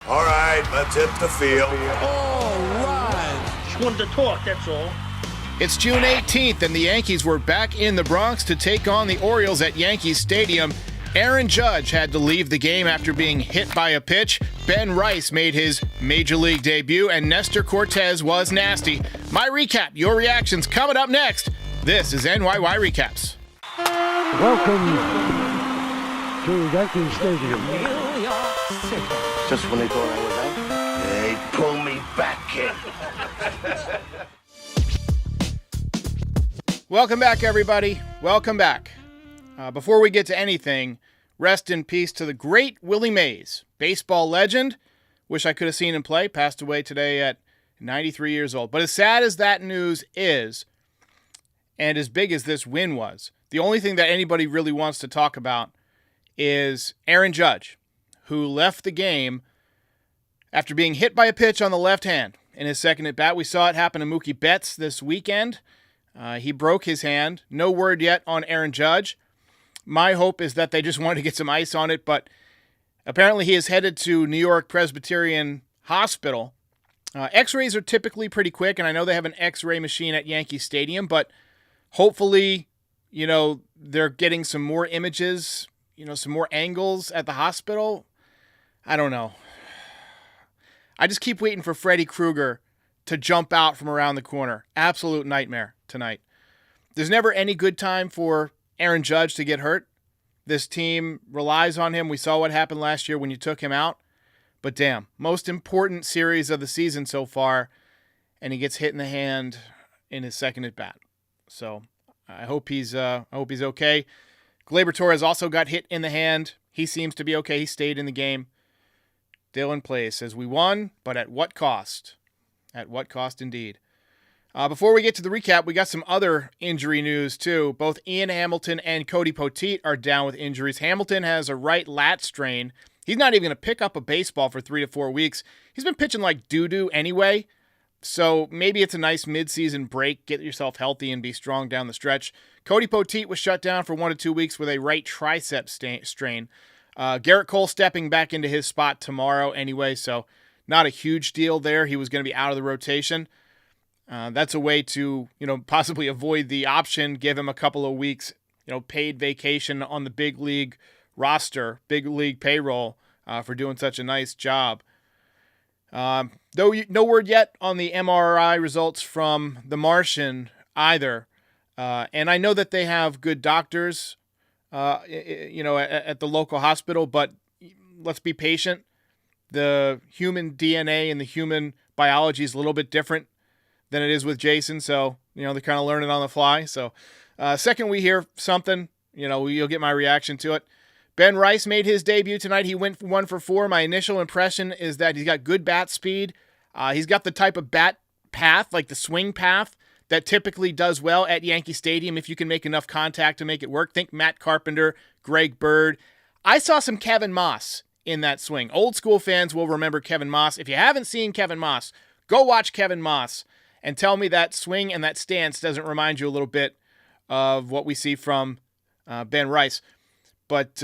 All right, let's hit the field. All right. Just wanted to talk, that's all. It's June 18th, and the Yankees were back in the Bronx to take on the Orioles at Yankees Stadium. Aaron Judge had to leave the game after being hit by a pitch. Ben Rice made his Major League debut, and Nestor Cortez was nasty. My recap, your reactions coming up next. This is NYY Recaps. Welcome to Yankee Stadium. Just when they thought I was out. Hey, pull me back, kid. Welcome back, everybody. Welcome back. Before we get to anything, rest in peace to the great Willie Mays, baseball legend. Wish I could have seen him play. Passed away today at 93 years old. But as sad as that news is, and as big as this win was, the only thing that anybody really wants to talk about is Aaron Judge, who left the game after being hit by a pitch on the left hand in his second at bat. We saw it happen to Mookie Betts this weekend. He broke his hand. No word yet on Aaron Judge. My hope is that they just wanted to get some ice on it, but apparently he is headed to New York Presbyterian Hospital. X-rays are typically pretty quick, and I know they have an X-ray machine at Yankee Stadium, but hopefully, they're getting some more images, some more angles at the hospital. I don't know. I just keep waiting for Freddy Krueger to jump out from around the corner. Absolute nightmare tonight. There's never any good time for Aaron Judge to get hurt. This team relies on him. We saw what happened last year when you took him out. But damn, most important series of the season so far, and he gets hit in the hand in his second at bat. So I hope he's okay. Gleyber Torres also got hit in the hand. He seems to be okay. He stayed in the game. Dylan Place says, we won, but at what cost? At what cost indeed. Before we get to the recap, we got some other injury news too. Both Ian Hamilton and Cody Poteet are down with injuries. Hamilton has a right lat strain. He's not even going to pick up a baseball for 3 to 4 weeks. He's been pitching like doo-doo anyway. So maybe it's a nice midseason break. Get yourself healthy and be strong down the stretch. Cody Poteet was shut down for 1 to 2 weeks with a right tricep strain. Garrett Cole stepping back into his spot tomorrow anyway, so not a huge deal there. He was going to be out of the rotation. That's a way to, possibly avoid the option, give him a couple of weeks, paid vacation on the big league roster, big league payroll for doing such a nice job. Though no word yet on the MRI results from the Martian either. And I know that they have good doctors, at the local hospital, but let's be patient. The human DNA and the human biology is a little bit different than it is with Jason. So, they're kind of learning on the fly. So, second we hear something, you'll get my reaction to it. Ben Rice made his debut tonight. He went 1 for 4. My initial impression is that he's got good bat speed. He's got the type of bat path, like the swing path, that typically does well at Yankee Stadium if you can make enough contact to make it work. Think Matt Carpenter, Greg Bird. I saw some Kevin Moss in that swing. Old school fans will remember Kevin Moss. If you haven't seen Kevin Moss, go watch Kevin Moss and tell me that swing and that stance doesn't remind you a little bit of what we see from Ben Rice. But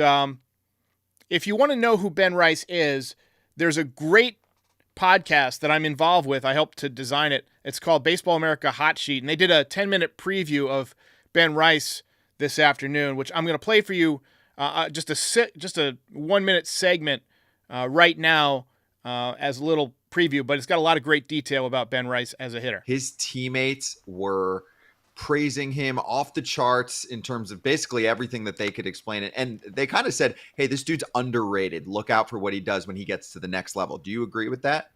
if you want to know who Ben Rice is, there's a great podcast that I'm involved with. I helped to design it. It's called Baseball America Hot Sheet, and they did a 10-minute preview of Ben Rice this afternoon, which I'm going to play for you. Just a 1-minute segment right now as a little preview, but it's got a lot of great detail about Ben Rice as a hitter. His teammates were praising him off the charts in terms of basically everything that they could explain it. And they kind of said, hey, this dude's underrated. Look out for what he does when he gets to the next level. Do you agree with that?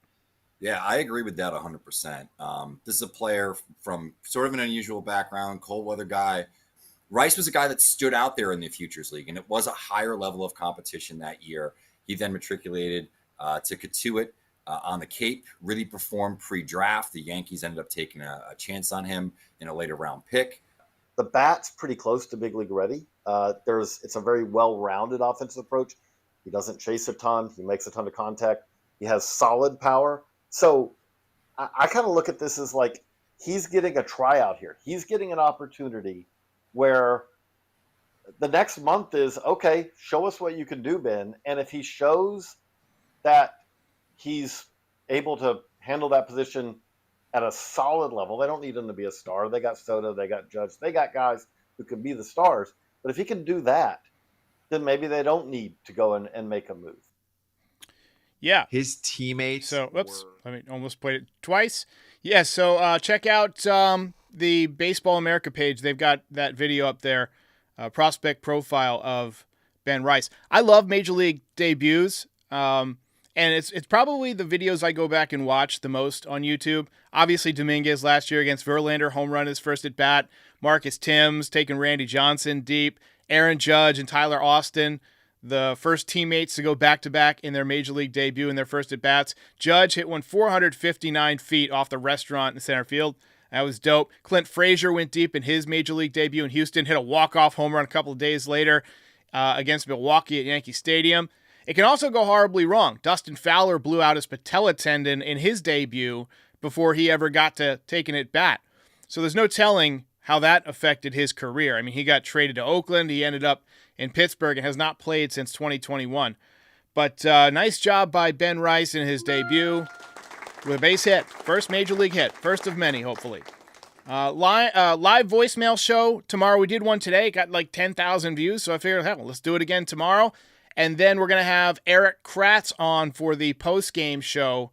Yeah, I agree with that 100%. This is a player from sort of an unusual background, cold weather guy. Rice was a guy that stood out there in the Futures League, and it was a higher level of competition that year. He then matriculated to Katuitt on the Cape, really performed pre-draft. The Yankees ended up taking a chance on him in a later round pick. The bat's pretty close to big league ready. It's a very well-rounded offensive approach. He doesn't chase a ton. He makes a ton of contact. He has solid power. So I kind of look at this as like he's getting a tryout here. He's getting an opportunity where the next month is, okay, show us what you can do, Ben. And if he shows that he's able to handle that position at a solid level. They don't need him to be a star. They got Soto, they got Judge, they got guys who can be the stars. But if he can do that, then maybe they don't need to go and make a move. Yeah. His teammates. So, let me almost played it twice. Yeah, so check out the Baseball America page. They've got that video up there, prospect profile of Ben Rice. I love Major League debuts, and it's probably the videos I go back and watch the most on YouTube. Obviously, Dominguez last year against Verlander, home run his first at bat. Marcus Timms taking Randy Johnson deep. Aaron Judge and Tyler Austin, the first teammates to go back-to-back in their Major League debut in their first at-bats. Judge hit one 459 feet off the restaurant in center field. That was dope. Clint Frazier went deep in his Major League debut in Houston, hit a walk-off home run a couple of days later against Milwaukee at Yankee Stadium. It can also go horribly wrong. Dustin Fowler blew out his patella tendon in his debut before he ever got to take an at-bat. So there's no telling how that affected his career. I mean, he got traded to Oakland. He ended up in Pittsburgh and has not played since 2021. But nice job by Ben Rice in his debut with a base hit. First Major League hit. First of many, hopefully. Live voicemail show tomorrow. We did one today. Got like 10,000 views, so I figured, hell, let's do it again tomorrow. And then we're going to have Erik Kratz on for the post-game show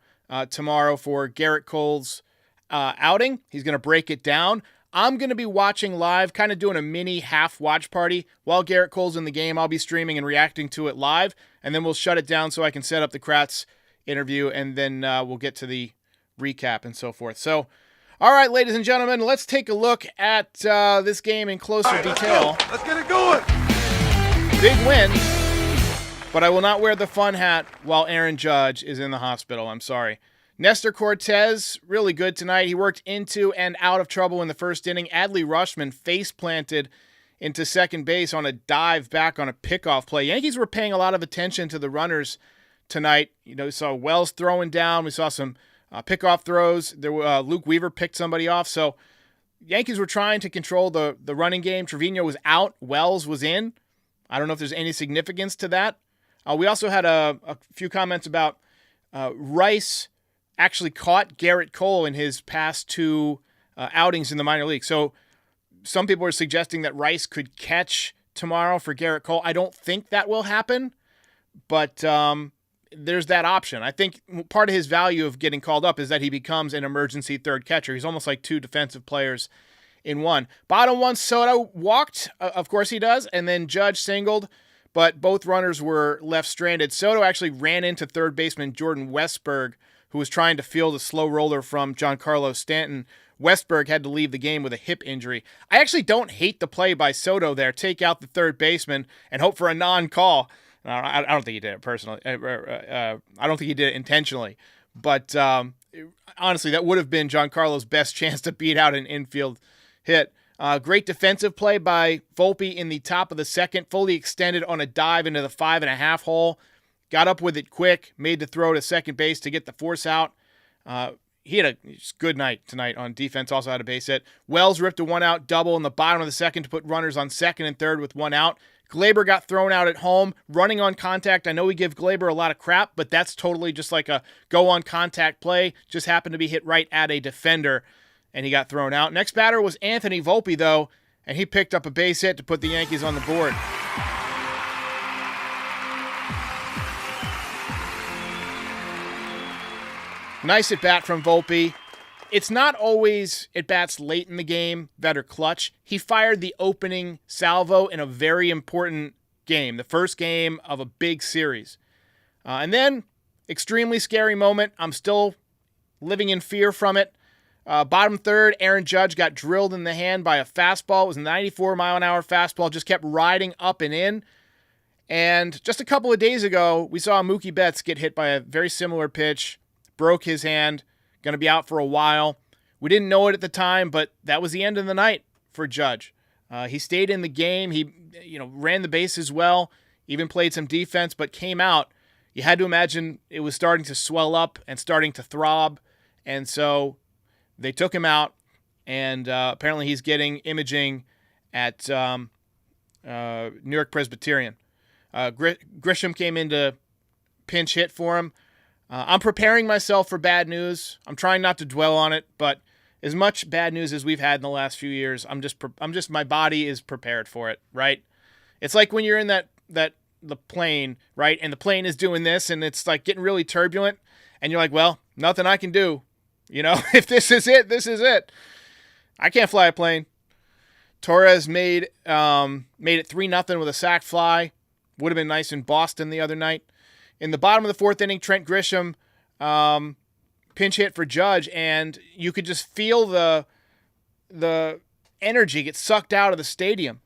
tomorrow for Gerrit Cole's outing. He's going to break it down. I'm going to be watching live, kind of doing a mini half watch party. While Gerrit Cole's in the game, I'll be streaming and reacting to it live, and then we'll shut it down so I can set up the Kratz interview, and then we'll get to the recap and so forth. So, all right, ladies and gentlemen, let's take a look at this game in closer detail. Let's get it going. Big win, but I will not wear the fun hat while Aaron Judge is in the hospital. I'm sorry. Nestor Cortez, really good tonight. He worked into and out of trouble in the first inning. Adley Rutschman face-planted into second base on a dive back on a pickoff play. Yankees were paying a lot of attention to the runners tonight. You know, we saw Wells throwing down. We saw some pickoff throws. Luke Weaver picked somebody off. So Yankees were trying to control the running game. Trevino was out. Wells was in. I don't know if there's any significance to that. We also had a few comments about Rice actually caught Gerrit Cole in his past two outings in the minor league. So some people are suggesting that Rice could catch tomorrow for Gerrit Cole. I don't think that will happen, but there's that option. I think part of his value of getting called up is that he becomes an emergency third catcher. He's almost like two defensive players in one. Bottom one, Soto walked. Of course he does. And then Judge singled, but both runners were left stranded. Soto actually ran into third baseman Jordan Westberg, who was trying to field a slow roller from Giancarlo Stanton. Westberg had to leave the game with a hip injury. I actually don't hate the play by Soto there. Take out the third baseman and hope for a non-call. I don't think he did it personally. I don't think he did it intentionally. But honestly, that would have been Giancarlo's best chance to beat out an infield hit. Great defensive play by Volpe in the top of the second, fully extended on a dive into the 5.5 hole. Got up with it quick, made the throw to second base to get the force out. He had a good night tonight on defense, also had a base hit. Wells ripped a one-out double in the bottom of the second to put runners on second and third with one out. Glaber got thrown out at home, running on contact. I know we give Glaber a lot of crap, but that's totally just like a go-on-contact play. Just happened to be hit right at a defender, and he got thrown out. Next batter was Anthony Volpe, though, and he picked up a base hit to put the Yankees on the board. Nice at-bat from Volpe. It's not always at-bats late in the game that are clutch. He fired the opening salvo in a very important game, the first game of a big series. And then, extremely scary moment. I'm still living in fear from it. Bottom third, Aaron Judge got drilled in the hand by a fastball. It was a 94-mile-an-hour fastball, just kept riding up and in. And just a couple of days ago, we saw Mookie Betts get hit by a very similar pitch, broke his hand, going to be out for a while. We didn't know it at the time, but that was the end of the night for Judge. He stayed in the game. He ran the bases well, even played some defense, but came out. You had to imagine it was starting to swell up and starting to throb. And so they took him out, and apparently he's getting imaging at New York Presbyterian. Grisham came in to pinch hit for him. I'm preparing myself for bad news. I'm trying not to dwell on it, but as much bad news as we've had in the last few years, my body is prepared for it, right? It's like when you're in the plane, right? And the plane is doing this and it's like getting really turbulent and you're like, well, nothing I can do. You know, if this is it, this is it. I can't fly a plane. Torres made it 3-0 with a sac fly. Would have been nice in Boston the other night. In the bottom of the fourth inning, Trent Grisham pinch hit for Judge, and you could just feel the energy get sucked out of the stadium.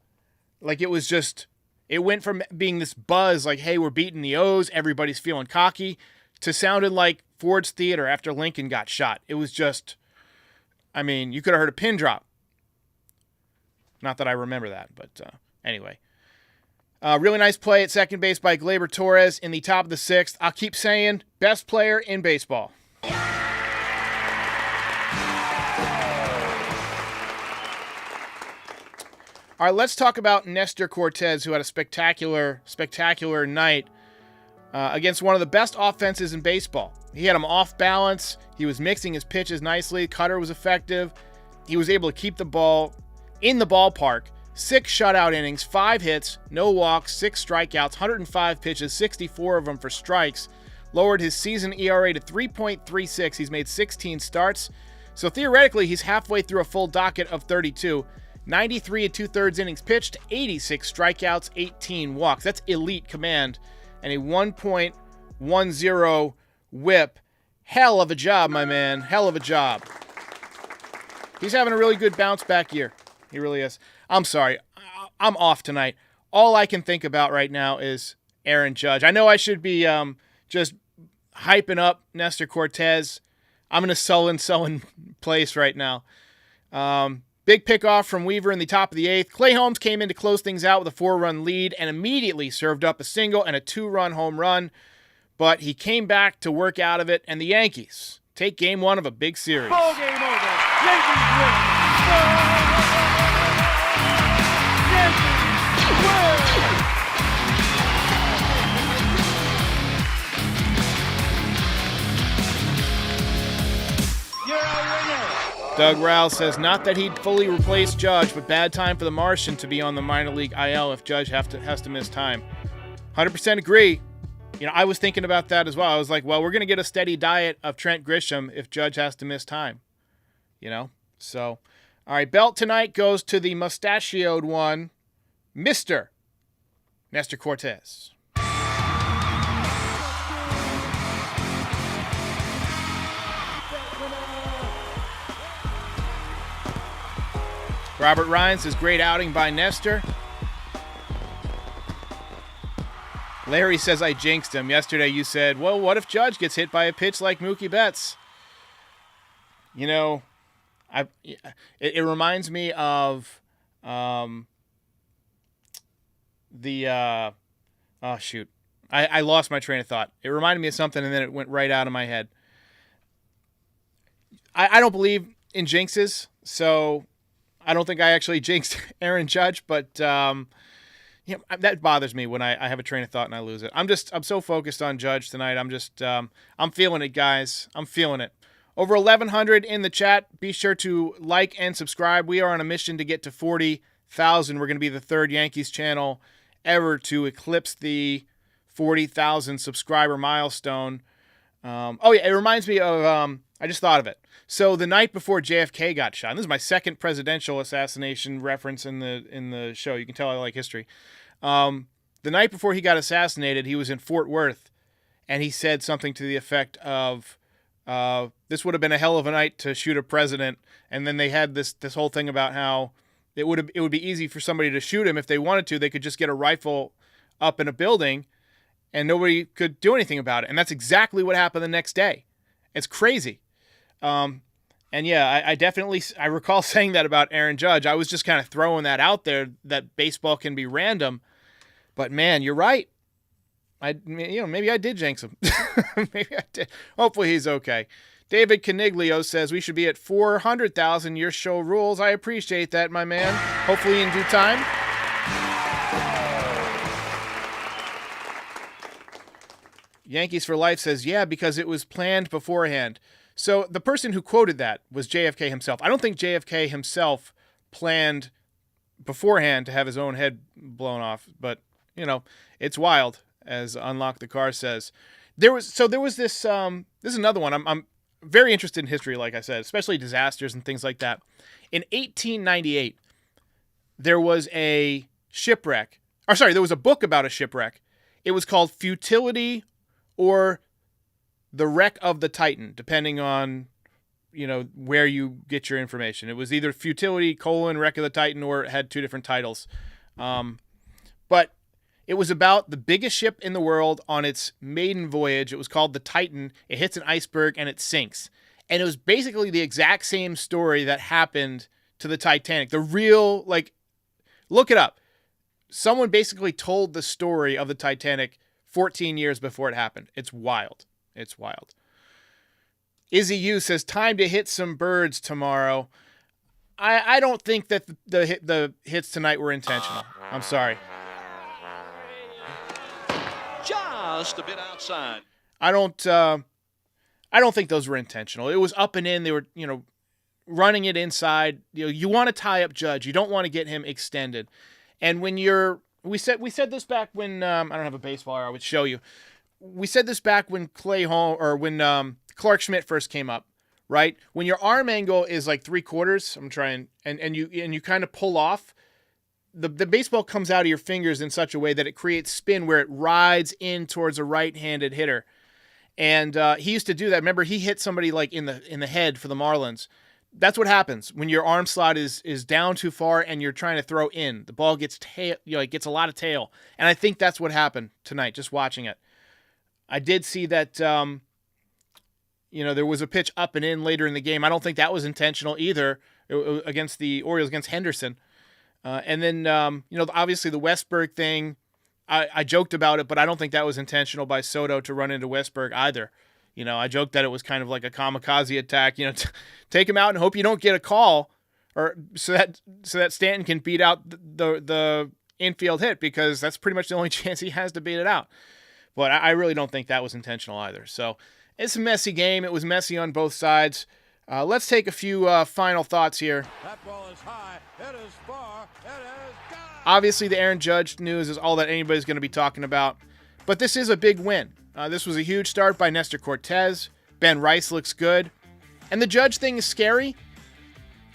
Like it went from being this buzz, like, hey, we're beating the O's, everybody's feeling cocky, to sounded like Ford's Theater after Lincoln got shot. It was just, I mean, you could have heard a pin drop. Not that I remember that, but anyway. Really nice play at second base by Gleyber Torres in the top of the sixth. I'll keep saying, best player in baseball. All right, let's talk about Nestor Cortes, who had a spectacular night against one of the best offenses in baseball. He had him off balance. He was mixing his pitches nicely. Cutter was effective. He was able to keep the ball in the ballpark. 6 shutout innings, 5 hits, no walks, 6 strikeouts, 105 pitches, 64 of them for strikes. Lowered his season ERA to 3.36. He's made 16 starts. So theoretically, he's halfway through a full docket of 32. 93 2/3 innings pitched, 86 strikeouts, 18 walks. That's elite command. And a 1.10 whip. Hell of a job, my man. Hell of a job. He's having a really good bounce back year. He really is. I'm sorry. I'm off tonight. All I can think about right now is Aaron Judge. I know I should be just hyping up Nestor Cortes. I'm in a sullen place right now. Big pickoff from Weaver in the top of the 8th. Clay Holmes came in to close things out with a 4-run lead and immediately served up a single and a 2-run home run. But he came back to work out of it, and the Yankees take game 1 of a big series. Ball game over. Yankees win. Yankees win. You're a winner. Doug Rowell says not that he'd fully replace Judge, but bad time for the Martian to be on the minor league IL if Judge has to miss time. 100% agree. You know, I was thinking about that as well. I was like, well, we're going to get a steady diet of Trent Grisham if Judge has to miss time. You know? So, all right, belt tonight goes to the mustachioed one, Mr. Nestor Cortes. Robert Ryan says, great outing by Nestor. Larry says, I jinxed him. Yesterday you said, well, what if Judge gets hit by a pitch like Mookie Betts? You know, it reminds me of I lost my train of thought. It reminded me of something and then it went right out of my head. I don't believe in jinxes, so I don't think I actually jinxed Aaron Judge, but that bothers me when I have a train of thought and I lose it. I'm so focused on Judge tonight. I'm feeling it, guys. I'm feeling it. Over 1,100 in the chat. Be sure to like and subscribe. We are on a mission to get to 40,000. We're going to be the 3rd Yankees channel ever to eclipse the 40,000 subscriber milestone. It reminds me of, I just thought of it. So the night before JFK got shot, and this is my second presidential assassination reference in the show. You can tell I like history. The night before he got assassinated, he was in Fort Worth, and he said something to the effect of, this would have been a hell of a night to shoot a president. And then they had this whole thing about how it would be easy for somebody to shoot him if they wanted to. They could just get a rifle up in a building, and nobody could do anything about it. And that's exactly what happened the next day. It's crazy. And yeah, I recall saying that about Aaron Judge. I was just kind of throwing that out there, that baseball can be random. But man, you're right. Maybe I did jinx him. Maybe I did. Hopefully he's okay. David Caniglio says we should be at 400,000. Your show rules. I appreciate that, my man. Hopefully in due time. Yankees for Life says, yeah, because it was planned beforehand. So the person who quoted that was JFK himself. I don't think JFK himself planned beforehand to have his own head blown off, but, it's wild, as Unlock the Car says. There was this, this is another one. I'm very interested in history, like I said, especially disasters and things like that. In 1898, there was a shipwreck. There was a book about a shipwreck. It was called Futility or The Wreck of the Titan, depending on, where you get your information. It was either Futility, Wreck of the Titan, or it had two different titles. But it was about the biggest ship in the world on its maiden voyage. It was called the Titan. It hits an iceberg and it sinks. And it was basically the exact same story that happened to the Titanic. The real, look it up. Someone basically told the story of the Titanic 14 years before it happened. It's wild. It's wild. Izzy U says, time to hit some birds tomorrow. I don't think that the hits tonight were intentional. I'm sorry. Just a bit outside. I don't think those were intentional. It was up and in. They were, running it inside. You want to tie up Judge. You don't want to get him extended. And when we said this back when I don't have a baseball, I would show you. We said this back when Clark Schmidt first came up, right? When your arm angle is like 3/4, I'm trying, and you kind of pull off, the baseball comes out of your fingers in such a way that it creates spin where it rides in towards a right-handed hitter. And he used to do that. Remember, he hit somebody like in the head for the Marlins. That's what happens when your arm slot is down too far and you're trying to throw in. The ball gets it gets a lot of tail. And I think that's what happened tonight, just watching it. I did see that, there was a pitch up and in later in the game. I don't think that was intentional either against the Orioles, against Henderson. And then, obviously the Westberg thing, I joked about it, but I don't think that was intentional by Soto to run into Westberg either. I joked that it was kind of like a kamikaze attack, take him out and hope you don't get a call, or so that Stanton can beat out the infield hit, because that's pretty much the only chance he has to beat it out. But I really don't think that was intentional either. So it's a messy game. It was messy on both sides. Let's take a few final thoughts here. That ball is high. It is far. It is gone. Obviously, the Aaron Judge news is all that anybody's going to be talking about. But this is a big win. This was a huge start by Nestor Cortez. Ben Rice looks good. And the Judge thing is scary.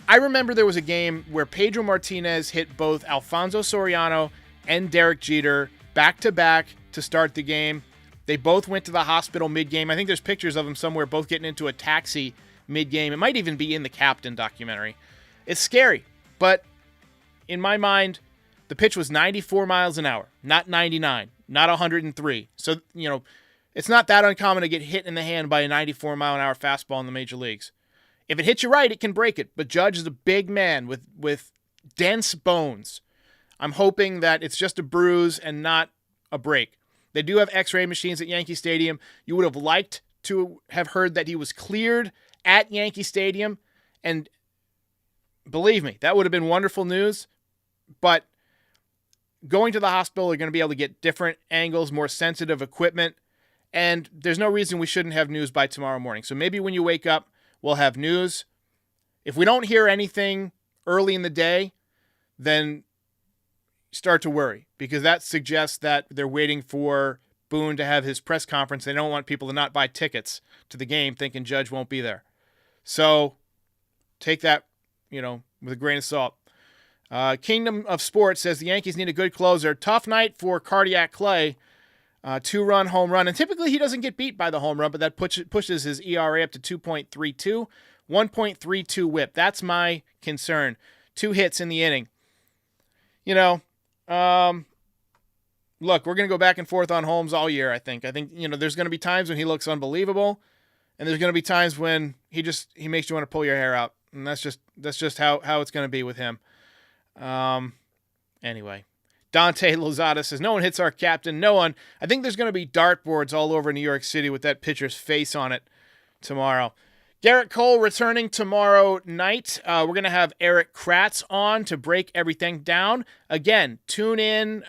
I remember there was a game where Pedro Martinez hit both Alfonso Soriano and Derek Jeter back-to-back to start the game. They both went to the hospital mid-game. I think there's pictures of them somewhere, both getting into a taxi mid-game. It might even be in the Captain documentary. It's scary, but in my mind, the pitch was 94 miles an hour, not 99, not 103. So, it's not that uncommon to get hit in the hand by a 94 mile an hour fastball in the major leagues. If it hits you right, it can break it, but Judge is a big man with dense bones. I'm hoping that it's just a bruise and not a break. They do have x-ray machines at Yankee Stadium. You would have liked to have heard that he was cleared at Yankee Stadium, and believe me, that would have been wonderful news. But going to the hospital, they're going to be able to get different angles, more sensitive equipment, and there's no reason we shouldn't have news by tomorrow morning. So maybe when you wake up, we'll have news. If we don't hear anything early in the day, then start to worry, because that suggests that they're waiting for Boone to have his press conference. They don't want people to not buy tickets to the game thinking Judge won't be there. So take that, with a grain of salt. Kingdom of Sports says the Yankees need a good closer. Tough night for Cardiac Clay. 2-run home run. And typically he doesn't get beat by the home run, but that pushes his ERA up to 2.32. 1.32 whip. That's my concern. 2 hits in the inning. Look, we're going to go back and forth on Holmes all year, I think. There's going to be times when he looks unbelievable, and there's going to be times when he makes you want to pull your hair out. And that's just how it's going to be with him. Anyway, Dante Lozada says, no one hits our captain. No one. I think there's going to be dartboards all over New York City with that pitcher's face on it tomorrow. Gerrit Cole returning tomorrow night. We're going to have Erik Kratz on to break everything down. Again, tune in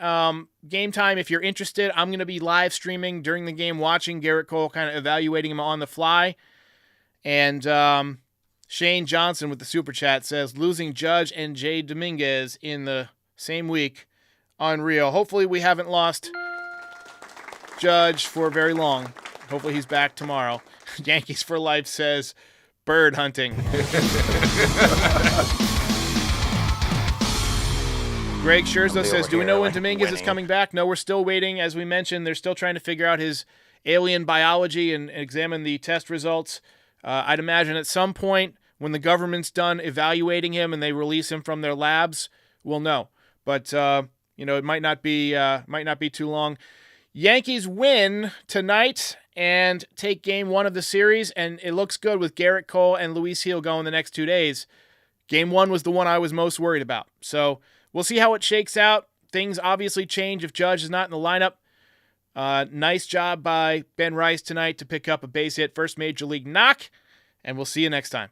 game time if you're interested. I'm going to be live streaming during the game, watching Gerrit Cole, kind of evaluating him on the fly. And Shane Johnson with the Super Chat says, losing Judge and Jay Dominguez in the same week. Unreal. Hopefully we haven't lost Judge for very long. Hopefully he's back tomorrow. Yankees for Life says, bird hunting. Greg Scherzo says, do we know when Dominguez is coming back? No, we're still waiting. As we mentioned, they're still trying to figure out his alien biology and examine the test results. I'd imagine at some point when the government's done evaluating him and they release him from their labs, we'll know. But, it might not be too long. Yankees win tonight and take game 1 of the series, and it looks good with Gerrit Cole and Luis Gil going the next 2 days. Game 1 was the one I was most worried about. So we'll see how it shakes out. Things obviously change if Judge is not in the lineup. Nice job by Ben Rice tonight to pick up a base hit, first major league knock, and we'll see you next time.